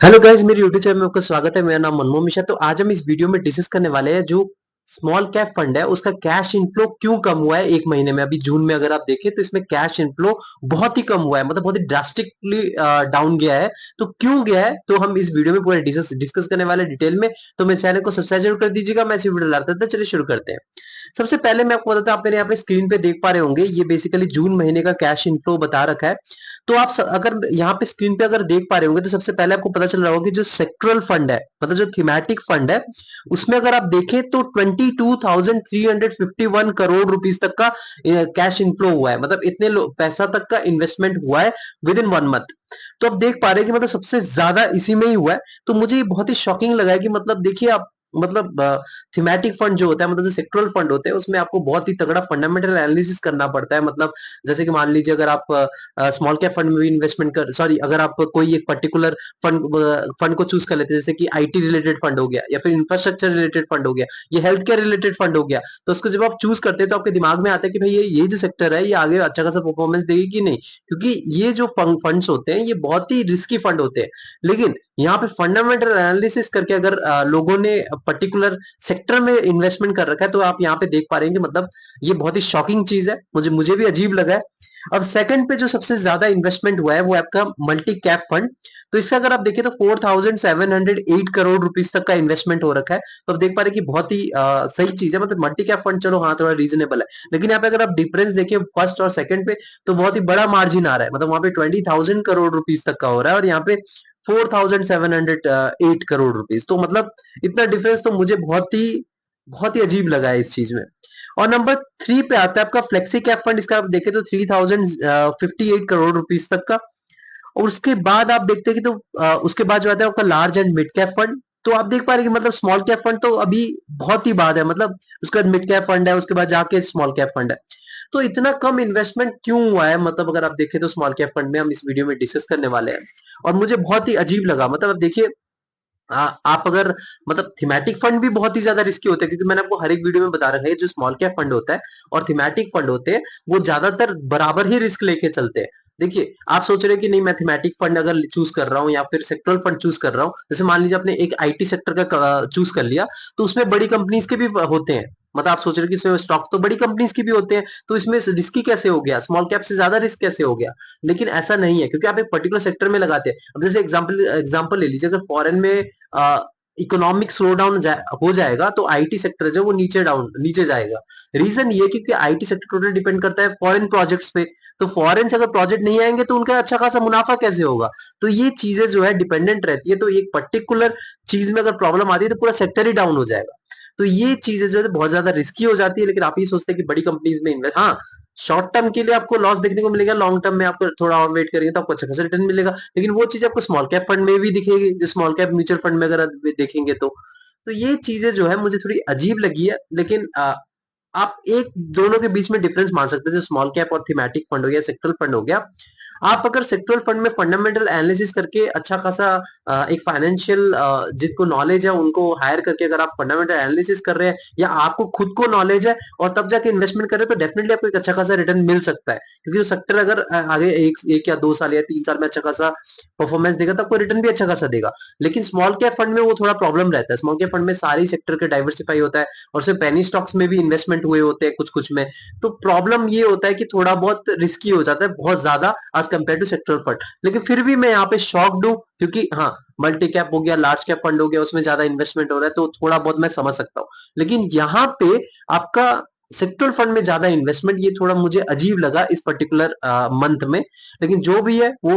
Hello guys, मेरे YouTube channel में आपका स्वागत है। मेरा नाम मनमोहन मिश्रा। तो आज हम इस वीडियो में डिस्कस करने वाले हैं जो स्मॉल कैप फंड है उसका कैश इनफ्लो क्यों कम हुआ है एक महीने में। अभी जून में अगर आप देखें तो इसमें कैश इनफ्लो बहुत ही कम हुआ है, मतलब बहुत ही ड्रास्टिकली डाउन गया है। तो क्यों गया है तो हम इस वीडियो में पूरा डिस्कस करने वाले डिटेल में। तो मेरे चैनल को सब्सक्राइब जरूर कर दीजिएगा। मैं इस वीडियो लाता था, चलिए शुरू करते हैं। सबसे पहले मैं आपको बताता हूँ, आप मेरे यहाँ पे स्क्रीन पे देख पा रहे होंगे, ये बेसिकली जून महीने का कैश इनफ्लो बता रखा है। तो आप अगर यहाँ पे स्क्रीन पे अगर देख पा रहे होंगे तो सबसे पहले आपको पता चल रहा होगा कि जो सेक्टरल फंड है, मतलब जो थीमेटिक फंड है, उसमें अगर आप देखें तो 22,351 करोड़ रुपीस तक का कैश इनफ्लो हुआ है। मतलब इतने पैसा तक का इन्वेस्टमेंट हुआ है विद इन 1 मंथ। तो आप देख पा रहे हैं कि मतलब सबसे ज्यादा इसी में ही हुआ है। तो मुझे ये बहुत ही शॉकिंग लगा है कि मतलब देखिए आप, मतलब थीमेटिक फंड जो होता है, मतलब जो सेक्टरल फंड होते हैं, उसमें आपको बहुत ही तगड़ा फंडामेंटल एनालिसिस करना पड़ता है। मतलब जैसे कि मान लीजिए अगर आप स्मॉल कैप फंड में भी इन्वेस्टमेंट कर सॉरी अगर आप कोई एक पर्टिकुलर फंड को चूज कर लेते हैं, जैसे कि आईटी रिलेटेड फंड हो गया या फिर इंफ्रास्ट्रक्चर रिलेटेड फंड हो गया, ये हेल्थ केयर रिलेटेड फंड हो गया, तो उसको जब आप चूज करते हैं तो आपके दिमाग में आता है कि भाई ये जो सेक्टर है ये आगे अच्छा खासा परफॉर्मेंस देगी कि नहीं। क्योंकि ये जो फंड्स होते हैं ये बहुत ही रिस्की फंड होते हैं। लेकिन यहाँ पे फंडामेंटल एनालिसिस करके अगर लोगों ने पर्टिकुलर सेक्टर में इन्वेस्टमेंट कर रखा है, तो आप यहाँ पे देख पा रहे हैं कि मतलब ये बहुत ही शॉकिंग चीज है। मुझे भी अजीब लगा है। अब सेकंड पे जो सबसे ज्यादा इन्वेस्टमेंट हुआ है वो आपका मल्टी कैप फंड। तो इसका अगर आप देखें तो 4,708 करोड़ रुपीस तक का इन्वेस्टमेंट हो रखा है। तो आप देख पा रहे हैं कि बहुत ही सही चीज है। मतलब मल्टी कैप फंड चलो हाँ थोड़ा रीजनेबल है, लेकिन यहाँ पे अगर आप डिफरेंस देखें फर्स्ट और सेकंड पे, तो बहुत ही बड़ा मार्जिन आ रहा है। मतलब वहां पे 20,000 करोड़ रुपीस तक का हो रहा है और यहाँ पे 4,708 करोड़ रुपीस। तो मतलब इतना डिफरेंस तो मुझे बहुत ही अजीब लगा है इस चीज में। और नंबर 3 पे आता है आपका फ्लेक्सी कैप फंड। इसका आप देखें तो 3,058 करोड़ रुपीस तक का। और उसके बाद आप देखते हैं कि तो उसके बाद जो आता है आपका large and mid cap fund. तो आप देख पा रहे हैं कि मतलब स्मॉल कैप फंड तो अभी बहुत ही बाद है। मतलब उसके बाद मिड कैप फंड है, उसके बाद जाके स्मॉल कैप फंड है। तो इतना कम इन्वेस्टमेंट क्यों हुआ है, मतलब अगर आप देखें तो स्मॉल कैप फंड में हम इस वीडियो में डिस्कस करने वाले हैं। और मुझे बहुत ही अजीब लगा। मतलब अब देखिए आप अगर, मतलब थीमेटिक फंड भी बहुत ही ज्यादा रिस्की होते हैं, क्योंकि मैंने आपको हर एक वीडियो में बता रखा है जो स्मॉल कैप फंड होता है और थीमेटिक फंड होते हैं वो ज्यादातर बराबर ही रिस्क लेके चलते हैं। देखिए आप सोच रहे हैं कि नहीं मैं थीमेटिक फंड अगर चूज कर रहा हूँ या फिर सेक्टरल फंड चूज कर रहा हूँ, जैसे मान लीजिए आपने एक आईटी सेक्टर का चूज कर लिया, तो उसमें बड़ी कंपनीज के भी होते हैं। मतलब आप सोच रहे हैं कि इसमें स्टॉक तो बड़ी कंपनीज की भी होते हैं, तो इसमें रिस्की कैसे हो गया, स्मॉल कैप से ज्यादा रिस्क कैसे हो गया। लेकिन ऐसा नहीं है, क्योंकि आप एक पर्टिकुलर सेक्टर में लगाते हैं। अब जैसे एग्जाम्पल ले लीजिए, अगर फॉरेन में इकोनॉमिक स्लो डाउन हो जाएगा तो आईटी सेक्टर जो वो नीचे जाएगा। रीजन ये क्योंकि आईटी सेक्टर टोटल डिपेंड करता है फॉरेन प्रोजेक्ट्स पे। तो फॉरेन से अगर प्रोजेक्ट नहीं आएंगे तो उनका अच्छा खासा मुनाफा कैसे होगा। तो ये चीजें जो है डिपेंडेंट रहती है। तो एक पर्टिकुलर चीज में अगर प्रॉब्लम आती है तो पूरा सेक्टर ही डाउन हो जाएगा। तो ये चीजें जो है बहुत ज्यादा रिस्की हो जाती है। लेकिन आप ये सोचते हैं कि बड़ी कंपनीज में इन्वेस्ट, हाँ शॉर्ट टर्म के लिए आपको लॉस देखने को मिलेगा, लॉन्ग टर्म में आपको थोड़ा और वेट करेंगे तो आपको अच्छा खासा रिटर्न मिलेगा। लेकिन वो चीज आपको स्मॉल कैप फंड में भी दिखेगी, जो स्मॉल कैप म्यूचुअल फंड में अगर आप देखेंगे तो ये चीजें जो है मुझे थोड़ी अजीब लगी है। लेकिन आप एक दोनों के बीच में डिफरेंस मान सकते हैं, जो स्मॉल कैप और थीमेटिक फंड हो गया, सेक्टरल फंड हो गया। आप अगर सेक्टरल फंड में फंडामेंटल एनालिसिस करके अच्छा खासा एक फाइनेंशियल जिनको नॉलेज है उनको हायर करके अगर आप फंडामेंटल एनालिसिस कर रहे हैं या आपको खुद को नॉलेज है और तब जाके इन्वेस्टमेंट कर रहे हैं, तो डेफिनेटली आपको एक अच्छा खासा रिटर्न मिल सकता है। क्योंकि जो सेक्टर अगर आगे एक या 2 साल या 3 साल में अच्छा खासा परफॉर्मेंस देगा तो आपको रिटर्न भी अच्छा खासा देगा। लेकिन स्मॉल कैप फंड में वो थोड़ा प्रॉब्लम रहता है। स्मॉल कैप फंड में सारी सेक्टर के डाइवर्सिफाई होता है और सिर्फ पेनी स्टॉक्स में भी इन्वेस्टमेंट हुए होते हैं कुछ कुछ में। तो प्रॉब्लम ये होता है कि थोड़ा बहुत रिस्की हो जाता है, बहुत ज्यादा as compare to sectoral fund. लेकिन फिर भी मैं यहाँ पे शॉक्ड हूँ, क्योंकि हाँ मल्टी कैप हो गया, लार्ज कैप फंड हो गया, उसमें ज्यादा इन्वेस्टमेंट हो रहा है तो थोड़ा बहुत मैं समझ सकता हूँ। लेकिन यहाँ पे आपका सेक्टरल फंड में ज्यादा इन्वेस्टमेंट, ये थोड़ा मुझे अजीब लगा इस पर्टिकुलर मंथ में। लेकिन जो भी है वो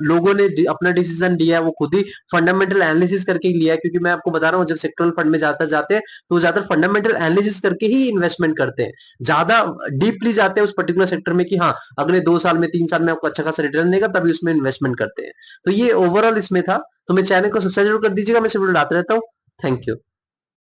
लोगों ने अपना डिसीजन लिया है, वो खुद ही फंडामेंटल एनालिसिस करके ही लिया है। क्योंकि मैं आपको बता रहा हूँ, जब सेक्टरल फंड में जाते हैं तो ज्यादा फंडामेंटल एनालिसिस करके ही इन्वेस्टमेंट करते हैं, ज्यादा डीपली जाते हैं उस पर्टिकुलर सेक्टर में कि हाँ अगले 2 साल में 3 साल में आपको अच्छा खासा रिटर्न देगा, तभी उसमें इन्वेस्टमेंट करते हैं। तो ये ओवरऑल इसमें था। तो मेरे चैनल को सब्सक्राइब जरूर कर दीजिएगा, मैं इसे वीडियो लाते रहता हूँ। Thank you.